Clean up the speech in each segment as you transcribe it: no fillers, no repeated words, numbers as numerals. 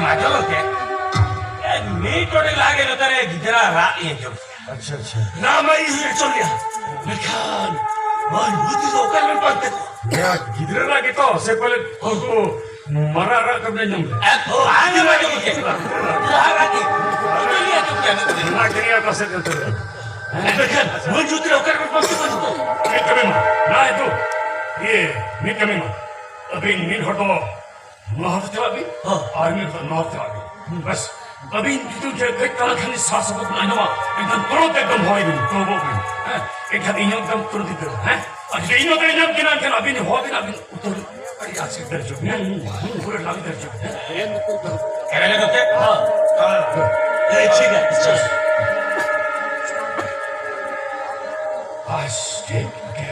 माझ्या होते मी टोटे लागेल तर गिजरा येतो अच्छा अच्छा ना मैं ये चल गया लेकिन मैं बुद्धि तो कर में पड़ते या गिदरे लागे तो से पहले हमको मरा रहा कब नहीं जमले आगे माझ्या होते रागी चलिए तुम क्या करते ना करिया तो से देते लेकिन मैं जुतरे होकर में पड़ते मी कमी ना है तो ये मी कमी अभी नील हटो नॉर्थ चला भी आर्मी का नॉर्थ चला भी बस अभी तुझे एक तरह खाली सांस को ना नवा एकदम तुरंत एकदम होई भी तो वो भी एक खाली एकदम तुरंत इधर है और ये नो तो एकदम किना किना अभी नहीं हो भी अभी उतर अरे आज से डर जो पूरे लाग डर जो क्या लगते हां ये ठीक है चल आज ठीक है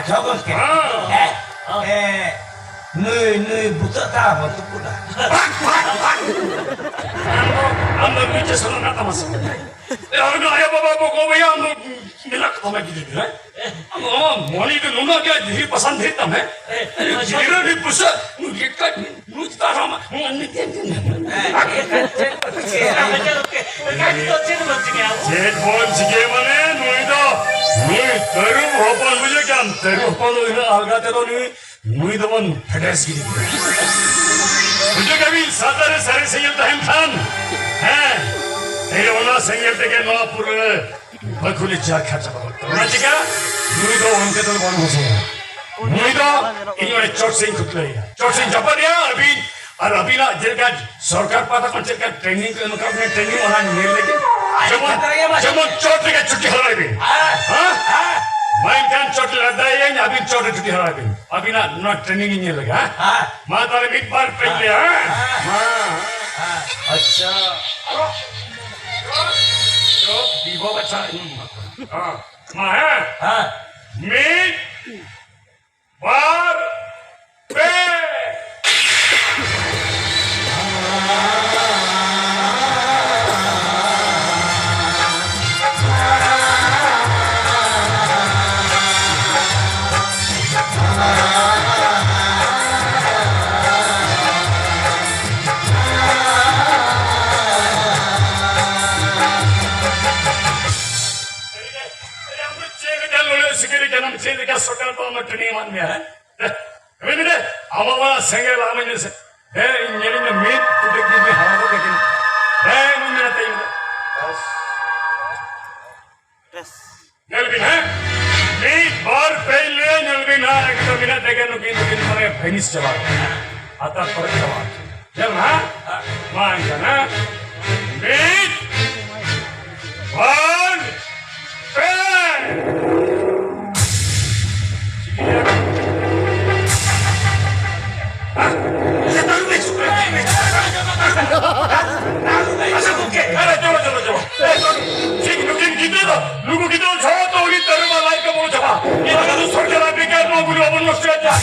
저거 너희 붙었다 못 듣구나. anda bicara nak tamas. Orang ayah bapa boko bayar anu milak kau lagi ni, anu moni tu nuna kaya diri pasang diri tam, diri ni pusat, nu jekat, nu tarama, nu Jet bon sige mana, nu itu, nu teru hopan muja kan, teru hopan nu agak teru nu itu pun pedas gini. मुझे कभी सातारे सारे सैयद रहम खान हैं तेरे वाला 생길 때게 너앞으로 벌꿀이 지약하자고 맞지가 누이도 원대들 원하세요 누이도 이년에 쫄생 그들이야 쫄생 자빠리야 अभी ना जिनका सरकार पता कौन सा ट्रेनिंग का ट्रेनिंग होना नहीं लेकिन जब चोट लगे छुट्टी हो रही हाँ मैं क्या चोट लगा है या अभी चोट छुट्टी हो रही अभी ना ट्रेनिंग ही नहीं लगा माँ तारे मिट बार पहले हाँ अच्छा तो दीपो बच्चा हाँ माँ है मिट बार पे Sehingga sokal tu amat training man dia. Tapi ni awal sengal amat ni se. Ini ni meet tu dek ni hawa ko dekin. Mungkin ada ini. Yes. Nelvin meet bar pehले Nelvin kita minat dekan nukin mana finish jawab. Atas per jawab. Jangan mana meet bar Lugu kita jauh tu ini terima lagi ke mulut apa? Ini kalau sorga lagi kan mau guru abang mesti aja.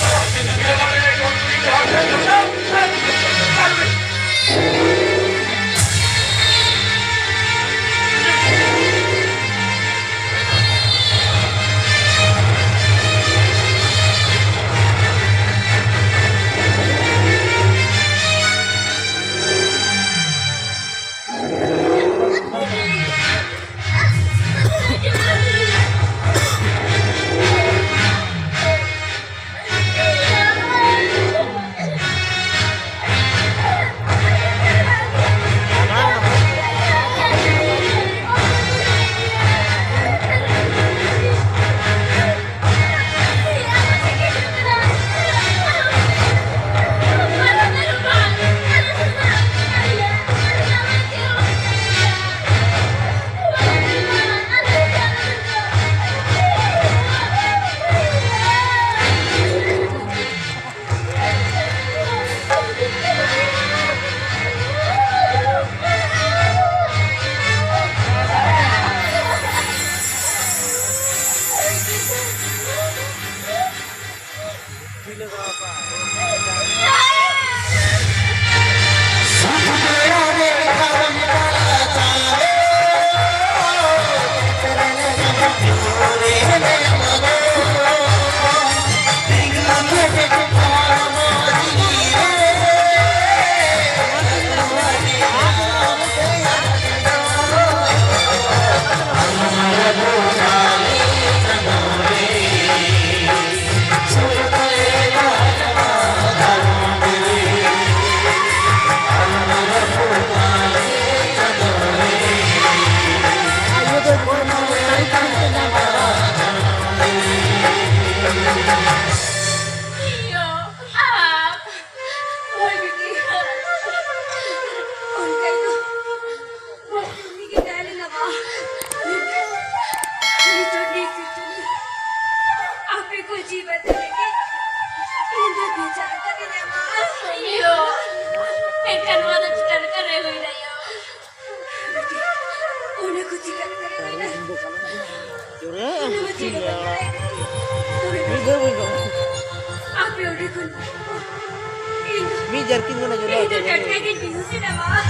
Jerking ko na dulu. Itu kayak gitu sih nama.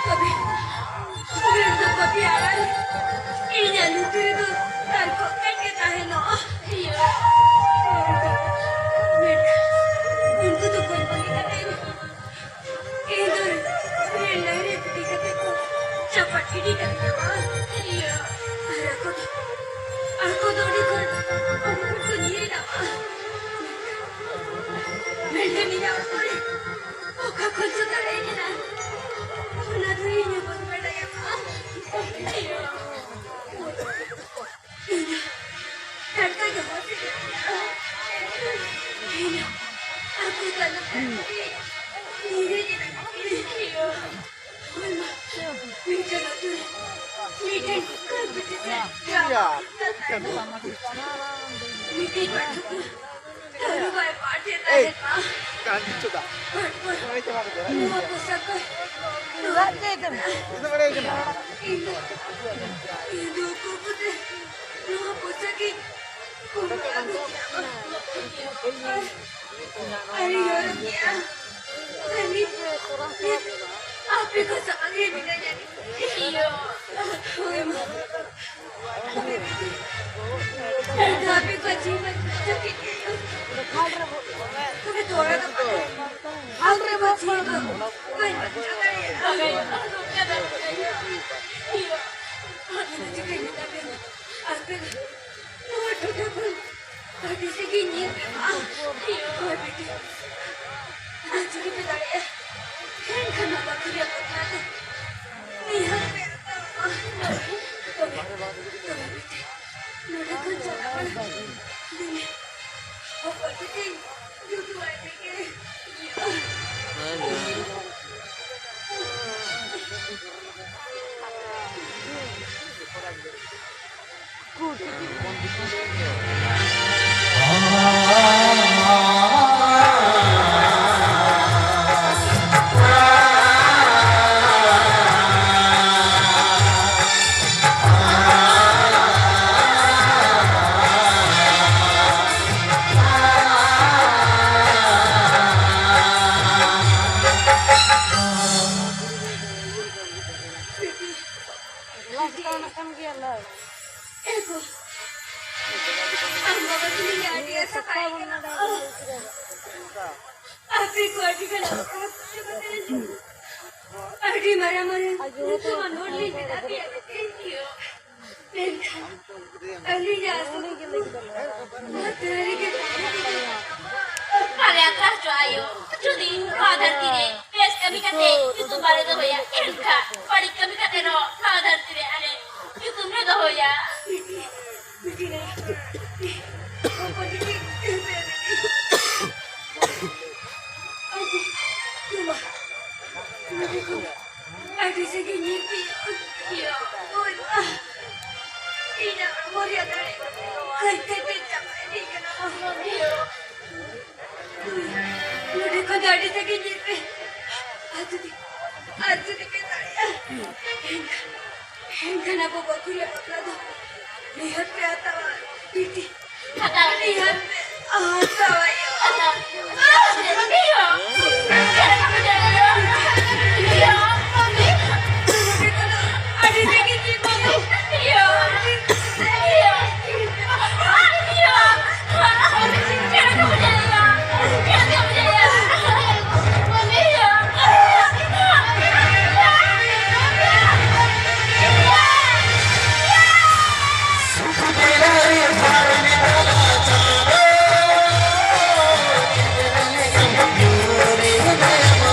Tapi itu tapi ada. Ini jangan itu tarko kan kita heno. Iya. Itu tuh koin kita ini. Itu ini kita tuh cepat ini kan nama. Iya. Aku tuh di sini nama. Melda ni dah boleh. Oka kunci tak ada. Iya. Hindi ba ito? Ano ba yung party na Eh. rin, ma? Kan coba. Purple. Ini coba kita. Lumapos ako. Itu mana yang kena? Ino. Ino ko po din. Lumapos ako. Kumbago niya ako. Ay, yorong niya. Nani. Api ko sa kagiminan niya. Iyo. Uy, ma. Sabi ko, Jiman, sakit niyo. तुम्हें थोड़ा तो पता है आगे बच्ची को कोई बच्चा नहीं है क्या बात है ये मुझे कहीं नहीं लगे आगे वो टूटा फूल आगे से की नींद में माँ ये बेटी आज की पिताड़ी है खेल खाना बाकी है पता है नहीं हर पे तो बेटी मेरे को चला पड़ा दिन और पति थी जो तुम्हारे के एको अम्मा बदली यादी ऐसा खाएगी ना आपी को आटी का आटी मारा मारा तो मनोड ली ना भी क्यों अली जा तेरे के Kalian kelas jo ayo, cudi kadar tire, pes kami kate, itu bare do hoya, enka, pari kami kate no, kadar tire ale, itu me do hoya. बेटी ने पति की आटी से की नीति यो ओए ina moria dare kai te pe chamai ni kana yo मुझे को दाढ़ी से की नींद पे आज दी के दाढ़िया घना को बकुले पकड़ा दो निहत पे आता हुआ पीटी Kata निहत पे आता हुआ यो kata, iyo, kaya kamu jalan, iyo, mami, मुझे को दाढ़ी से की नींद पे iyo, iyo, iyo, kaya kamu jalan, kaya kamu jalan, mami iyo. Thank you.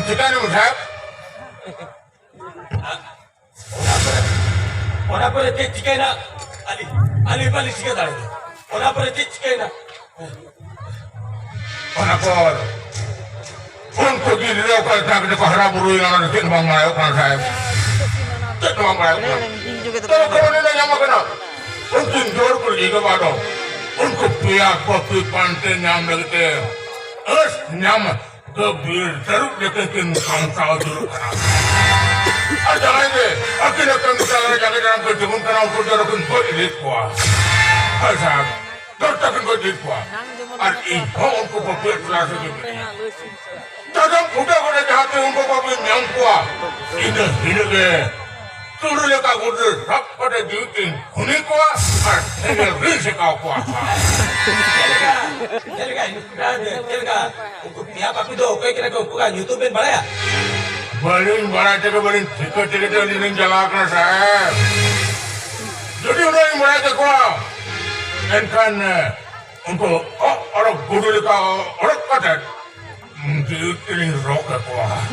Chicken Musab. Orang berarti chicken na ali balik chicken dah. Orang berarti chicken na. Panakor. Untuk diri dia kalau tak ada keharap buru yang ada di bang Melayu kan saya. Cek bang Melayu. Kalau kalau ni nama kena. Untuk jor pergi ke mana? Untuk pihak kopi pantai nyam lagi. Nyam kebir teruk deketin kampau dulu kan. Jangan ni. Akhirnya kami jalan jalan dalam perjalanan kerana untuk jalan pun ilit kuah. Asal. Tertakan kau ilit kuah. Arti untuk kopi kelas ini. Dalam kuda kuda jahat untuk kopi nyam kuah. Ini ke. Turun lekas kuda rak pada juting. Kuning kuah. Artinya risik kau kuah. Jelga, untuk pihak apa itu? Kau kira kau bukan YouTube yang balaya? Balin barat itu balin tiket ini jalan saya. Jadi orang yang barat itu kan untuk orang guru lekas orang kata ini rokok kuah.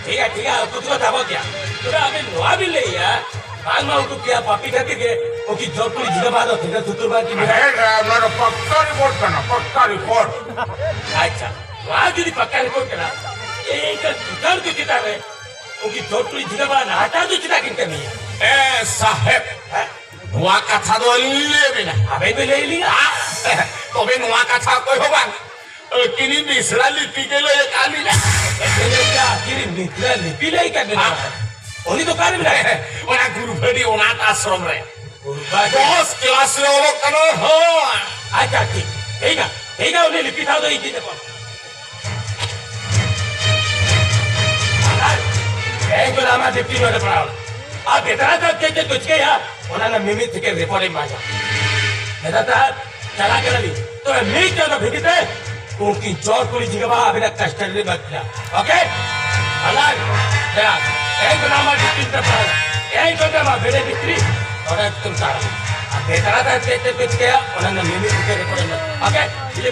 Tiga, aku tu tak boleh ya. Sudah ambil le ya. Kalau untuk pihak papi kata ke, okey job pun juga baru tinggal tutur bagi. Mana pakar report kana, pakar report. Acha, wajib di pakar report kana. Kan tutar tu kita le. Okey job pun juga baru, hata tu kita kini kami. Sahib. Nuwa kata tu liye bina. Apa itu le? Tapi nuwa kata kau bang. Kini misra lipi ke lo ye kali na. Kini misra lipi le ikan bina. Oni tu kari bina. Orang guru bedi orang asram re. Bos kelas le orang kana. Acha ठीक. Ega oni lipi tahu tu ini depan. Ego nama lipi mana pernah. Betara tak kerja tu cakap ya. Orang nak mimit cakap reporting macam. Betara cakap kerana ni. तो मैं क्या भेजते उनकी चोर police जगह अभी तक कस्टडी में बचा ओके अलग क्या एक नाम डिस्ट्रिक्ट पर एक तो मैं बेटे बिक्री और एक तुम सारा बेटा था तेरे कुछ क्या उन्होंने मिमी के रिकॉर्ड में ओके ये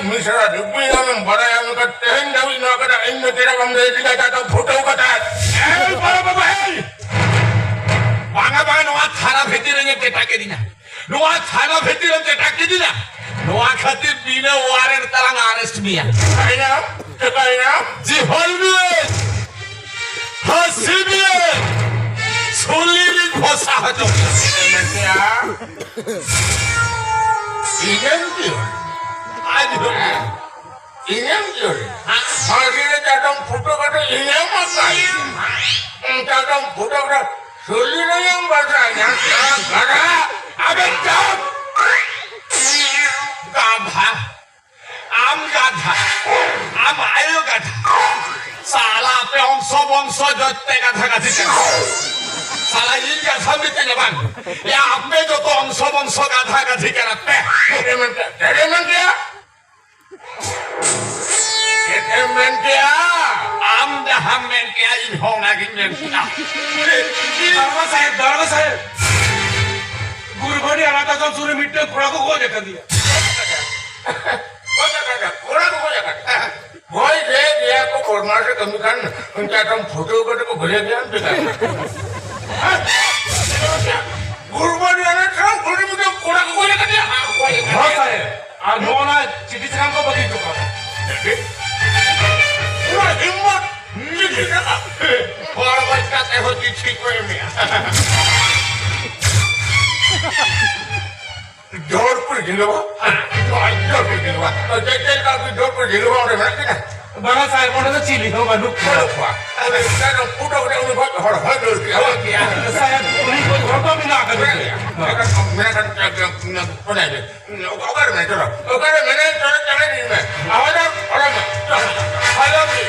मिश्रा डिब्बी में बड़ा हम का टहन दवी ना करा इन में तेरा हम दे दिया जाता फोटो कटा ए बड़ा बाबा है बांगा बांगा नवा थाना भेती रंगे टेटा के दिना नवा थाना भेती रंगे टेटा के दिना नवा खातिर बिना वारंट तरंग अरेस्ट मिया कहना जी हॉल में हंसी में सोली में घोसा हटो क्या इनके आज इंगम आखिर जाता फोटो कटे इंगम मसाई जाता फोटो कटे सोली नहीं हम बचाएंगे गधा अबे जाओ गाधा आम आयो गाधा साला पे हम सब जोते गाधा गाधी साला इनका सब इतने बन या अपने जो तो हम सब गाधा गाधी करते हैं क्या Ketemen dia, dah men dia ini hong lagi men dia. दरबार साहेब गुरुबानी अनाथ आश्रम सूर्य मिट्टी थोड़ा को खोज कर दिया Boy dia ko korma se kami kan uनका तुम फोटो को भरे दिया गुरुबानी अनाथ आश्रम सूर्य मिट्टी थोड़ा को खोज कर दिया हाँ साहेब आज नौना चिट्ठी से हमको बगी चुका है पूरा हिम्मत नहीं लगा और बच्चा ते हो चिट्ठी को में जिंगवा जोर पर जिंगवा जेल का भी जोर पर जिंगवा और मैं क्या बड़ा साहब मोटा तो चिली हो बालू बड़ा अरे क्या पुटो ने उन्हें बहुत हर जोर किया साहब उन्हीं को घोटो भी ना कर मैं kan pernah ni. Oker mana tu? Oker mana cara ni mana? Awak orang halo ni.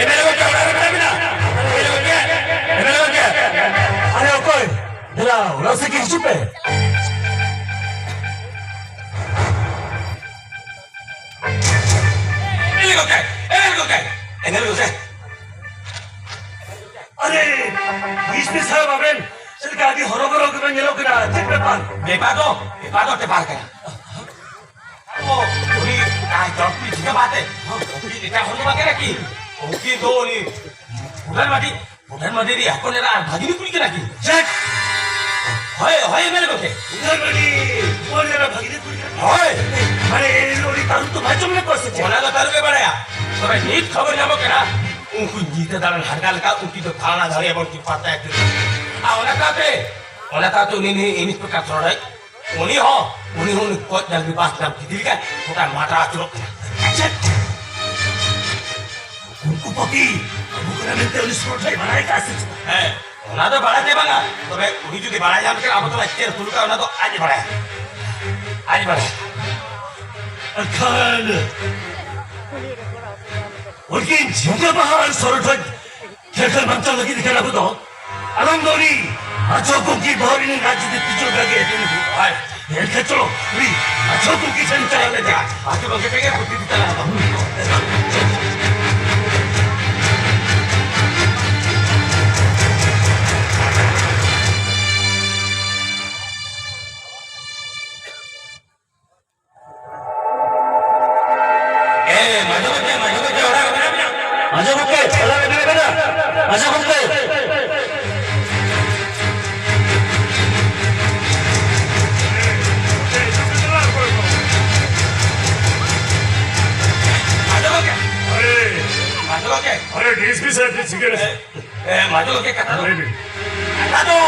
Emelo ke orang orang bina. Emelo ke. Ano ko? Wala sige supe. Emelo ke. Emelo ke. अरे इसमें साहब अबेन सरकार की हरोबरो के बन yellow करा चिपे पान Bepado te parka. Oh, ini nah joki juga mate. Ini kita harus pakai lagi. Oke do ini. Bukan mati dia. Kau nera bagi ni kuli lagi. Check Hai emelo ke. उधर बड़ी बोल जरा भगने कुछ Hai. अरे ये लोरी कान तो बच्चों में कोस से Ona ka taruh ke mana ya? Tapi ni khabar nyamuk kena. Unku jita dalam harga leka unki tu thana dhari abang ki pata itu. Ona kata ini perkara sorai. Uni kuat dan bebas dalam diri kan. Bukan mata curug. Check उनको पकी बुकना में तेल sport है बनाए कैसे Ona tu bala te banga. Tapi uni juga bala jam ke apa tu macam tulu ka ona tu aja bala. अखान उनकी जगह बाहर सोरठक खेलकर मंत्र लगी दिखाना बुदो अलंगोरी अचोकों की भौरी ने राज्य दे तिजो गगे दिन Hai. ये के चलो री अचोकों की संचार ले जा Aku bagi pengen putih di tanah. Maju ke orang mana? आजा बुके चला बेटा बेटा आजा बुके Maju ke. अरे डीएसपी साहब जी cigarette Maju ke kata tu. नहीं Kata tu.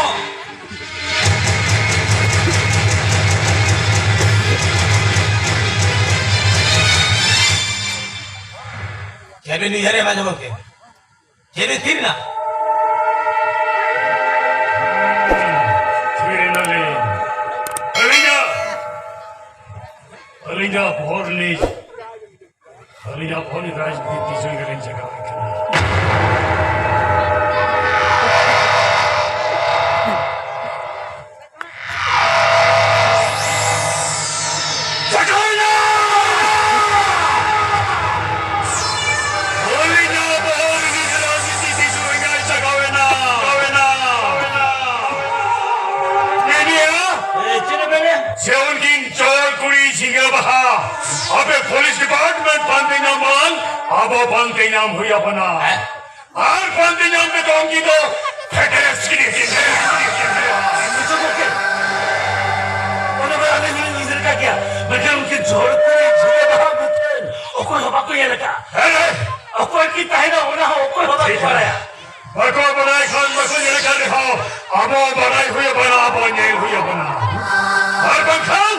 Jadi ni hari maju ke. Jadi tirna. अलिंगा भोरनी राजनीति जंगल जगह रखना सेवनकिंग चोर कुड़ी झिंगे बहा अबे पुलिस डिपार्टमेंट बंदे नाम मान अब बंदे नाम हुआ बना और बंदे नाम पे दोंगी तो फेडरेस की उन्हें बड़ा नहीं नींद का क्या बल्कि उनके जोड़ पे जगह बाहर बुके ओको हवा को ये लगा ओको की ताहिना होना हो ओको हवा को पड़ाया बको बनाए खान बको ये कर रहा अब बनाए हुए बना अब ये हुए बना और बखान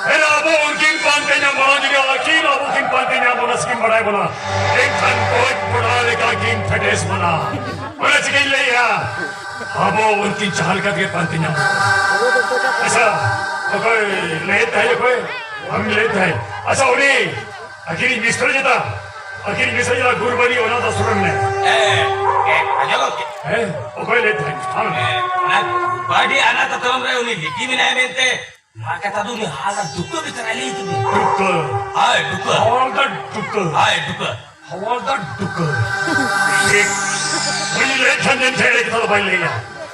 है ना अब उनकी पांते ना बना दिया लेकिन अब उनकी पांते ना बना स्कीम बनाए बना एक खान कोई बना लेगा किंग फेडरेस बना बना चिकन ले या अब उनकी चाल का के पांते ना ऐसा कोई लेता है कोई हम लेता है ऐसा उन्हें अकेली मिस्टर जता गुरबनी होना था सुरन ने Maju ke. वो कोई लेता है हम Badi anak tetap mereka ni liki mina mente. Maka tadu ni halat duka bicara lagi tu. दुक्कर Hai duka. Havildar दुक्कर Hai duka. Havildar दुक्कर एक वही ले ठंडन ठहरे के तरफ भाई ले गया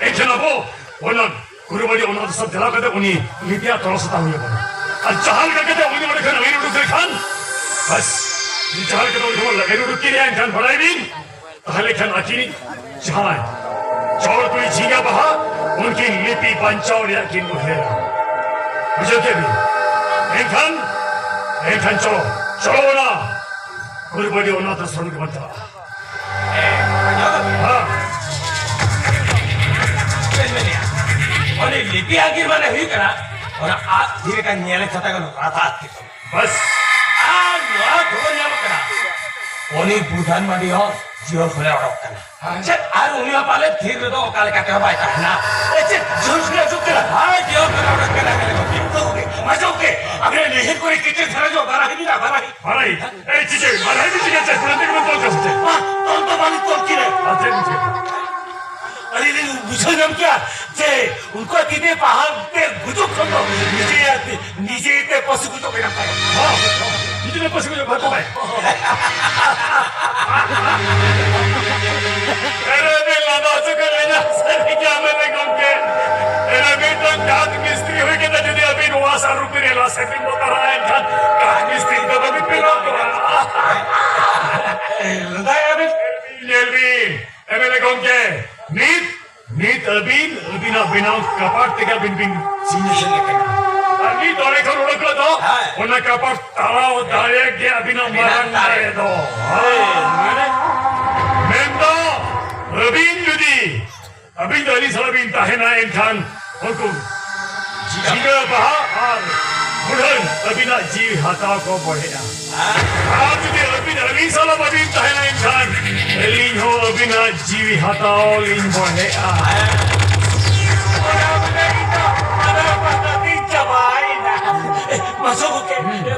एक जना वो ना गुरबनी होना तो सब जला करते उन्हीं लिपिया तोड़सता हुई बना और चाल करके तो उन्हीं बड़े खान वही रुक खान बस ये चाल के तो उन्हीं लगे रुक के लिए खान बढ़ाई भी पहले खान अकीनी चाल चौड़ कोई झींगा बहा उनकी लिपि पंचाओ या की मुहेरा मुझे क्या भी एक खान चलो चलो ना गुरबनी होना तो सुन के बनता हाँ Oni lipi akhir mana hui kena. Orang dhire kan nyele chata kan rata gitu. बस Nuah dhubur nyamuk kena. Oni budhan mandi ho jiwa khule orok kena. Cek uni apa le dhir do kale kate ho baita na. ऐसे जोर से जो करा Hai jiwa khule orok kena kene ko. तो हो गए मजा हो गए अगर नहीं कोई कितने तरह जो बारा ही नहीं ना बारा ही माराई ए चीजें माराई भी चीजें चल पुराने के में तो कर सकते हाँ तो बुझे नाम क्या जे उनको तीने पहाड़ पे गुजुक खंडो निजे ते पशु को तो बेना पाए 이제 내 버스고 좀 바꿔봐. एरे लादा चुकर लेना सर क्या मैंने कम के एरे बेटा काट मिस्त्री हुए के ना जुदी अभी रुआ साल रुपये रेला सेटिंग होता रहा है क्या काट मिस्त्री तो अभी पिला तो लगाया अभी Elvin, emele kong ke नीत अबिन अबिना कपाट तेगा बिन सीने से लेकर नीत ओरे कर ओळखलं तो पुन्हा कपाट तळाव डायरेक्ट घे अबिना मरण नाही तो मेंदो अबिन जुदी अबिन जरी सरबिन ताहेना एनखान हुकुम जिगा बहा और बुढ़न अबिना जीव हाथा को बढ़ेगा आप जुदी अबिन अली साला अबिन ताहेना एनखान एलिन हो अबिना जीवी हाथा ओलिन बढ़ेगा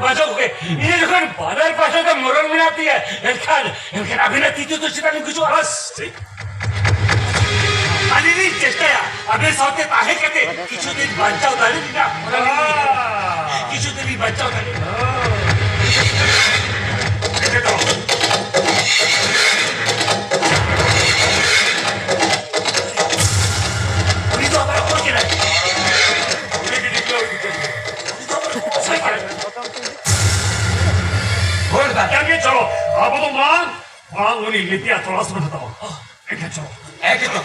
masuk ke ini kan badai pasal kan moral minati ya kan abis nanti itu sudah nih kucu बस kali ini cesta ya abis saatnya tahe kete kicu din bancau tadi tidak kicu din bancau tadi itu apa yang kau kira क्या चलो अब तो मांग उन्हीं लिपिया थोड़ा सा बताओ क्या चलो है कि तो